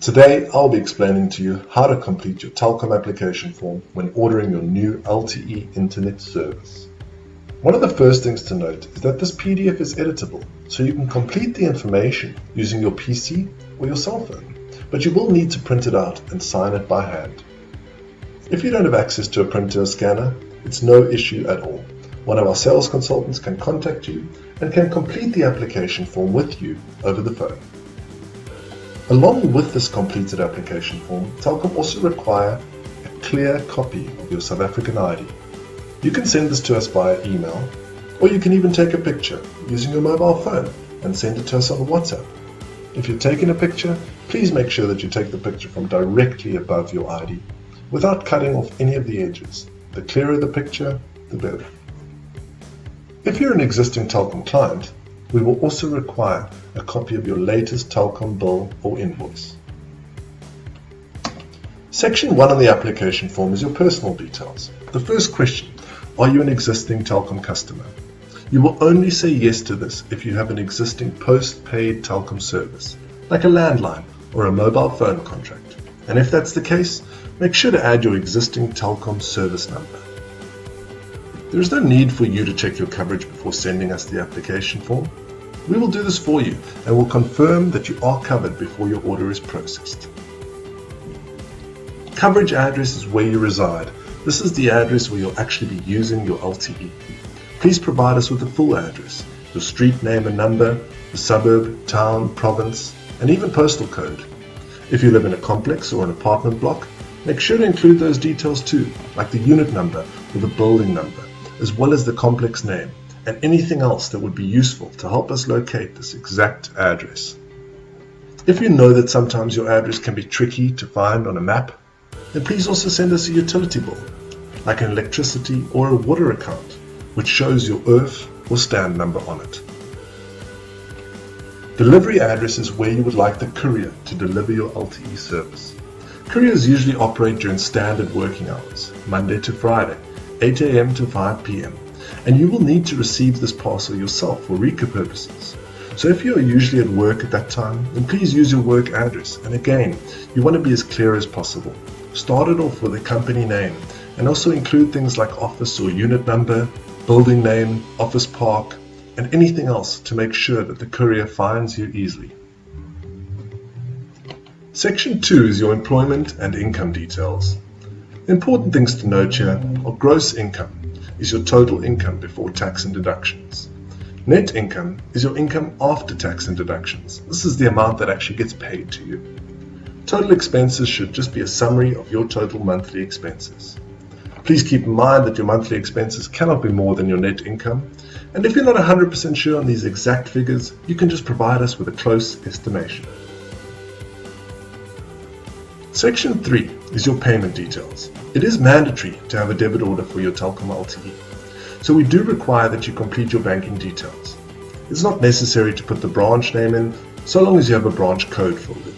Today, I'll be explaining to you how to complete your Telkom application form when ordering your new LTE internet service. One of the first things to note is that this PDF is editable, so you can complete the information using your PC or your cell phone, but you will need to print it out and sign it by hand. If you don't have access to a printer or scanner, it's no issue at all. One of our sales consultants can contact you and can complete the application form with you over the phone. Along with this completed application form, Telkom also require a clear copy of your South African ID. You can send this to us via email, or you can even take a picture using your mobile phone and send it to us on WhatsApp. If you're taking a picture, please make sure that you take the picture from directly above your ID, without cutting off any of the edges. The clearer the picture, the better. If you're an existing Telkom client, we will also require a copy of your latest Telkom bill or invoice. Section 1 of the application form is your personal details. The first question, are you an existing Telkom customer? You will only say yes to this if you have an existing post-paid Telkom service, like a landline or a mobile phone contract. And if that's the case, make sure to add your existing Telkom service number. There is no need for you to check your coverage before sending us the application form. We will do this for you and will confirm that you are covered before your order is processed. Coverage address is where you reside. This is the address where you'll actually be using your LTE. Please provide us with the full address, your street name and number, the suburb, town, province, and even postal code. If you live in a complex or an apartment block, make sure to include those details too, like the unit number or the building number, as well as the complex name, and anything else that would be useful to help us locate this exact address. If you know that sometimes your address can be tricky to find on a map, then please also send us a utility bill, like an electricity or a water account, which shows your earth or stand number on it. Delivery address is where you would like the courier to deliver your LTE service. Couriers usually operate during standard working hours, Monday to Friday, 8 a.m. to 5 p.m. and you will need to receive this parcel yourself for recap purposes. So if you are usually at work at that time, then please use your work address, and again, you want to be as clear as possible. Start it off with a company name and also include things like office or unit number, building name, office park, and anything else to make sure that the courier finds you easily. Section 2 is your employment and income details. Important things to note here are gross income is your total income before tax and deductions. Net income is your income after tax and deductions. This is the amount that actually gets paid to you. Total expenses should just be a summary of your total monthly expenses. Please keep in mind that your monthly expenses cannot be more than your net income, and if you're not 100% sure on these exact figures, you can just provide us with a close estimation. Section 3 is your payment details. It is mandatory to have a debit order for your Telkom LTE, so we do require that you complete your banking details. It's not necessary to put the branch name in, so long as you have a branch code filled in.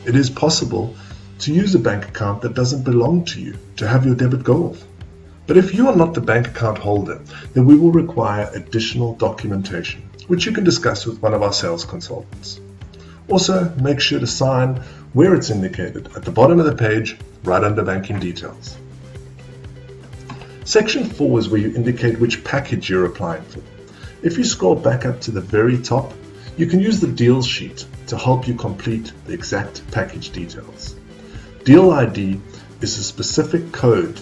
It is possible to use a bank account that doesn't belong to you to have your debit go off. But if you are not the bank account holder, then we will require additional documentation, which you can discuss with one of our sales consultants. Also, make sure to sign where it's indicated at the bottom of the page, right under banking details. Section 4 is where you indicate which package you're applying for. If you scroll back up to the very top, you can use the deals sheet to help you complete the exact package details. Deal ID is a specific code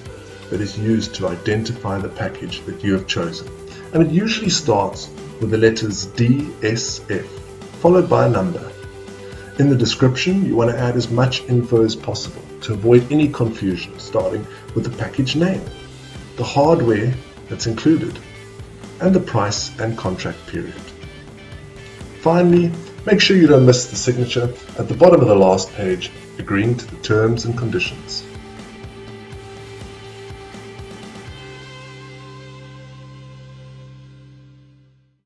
that is used to identify the package that you have chosen, and it usually starts with the letters DSF, followed by a number. In the description, you want to add as much info as possible to avoid any confusion, starting with the package name, the hardware that's included, and the price and contract period. Finally, make sure you don't miss the signature at the bottom of the last page, agreeing to the terms and conditions.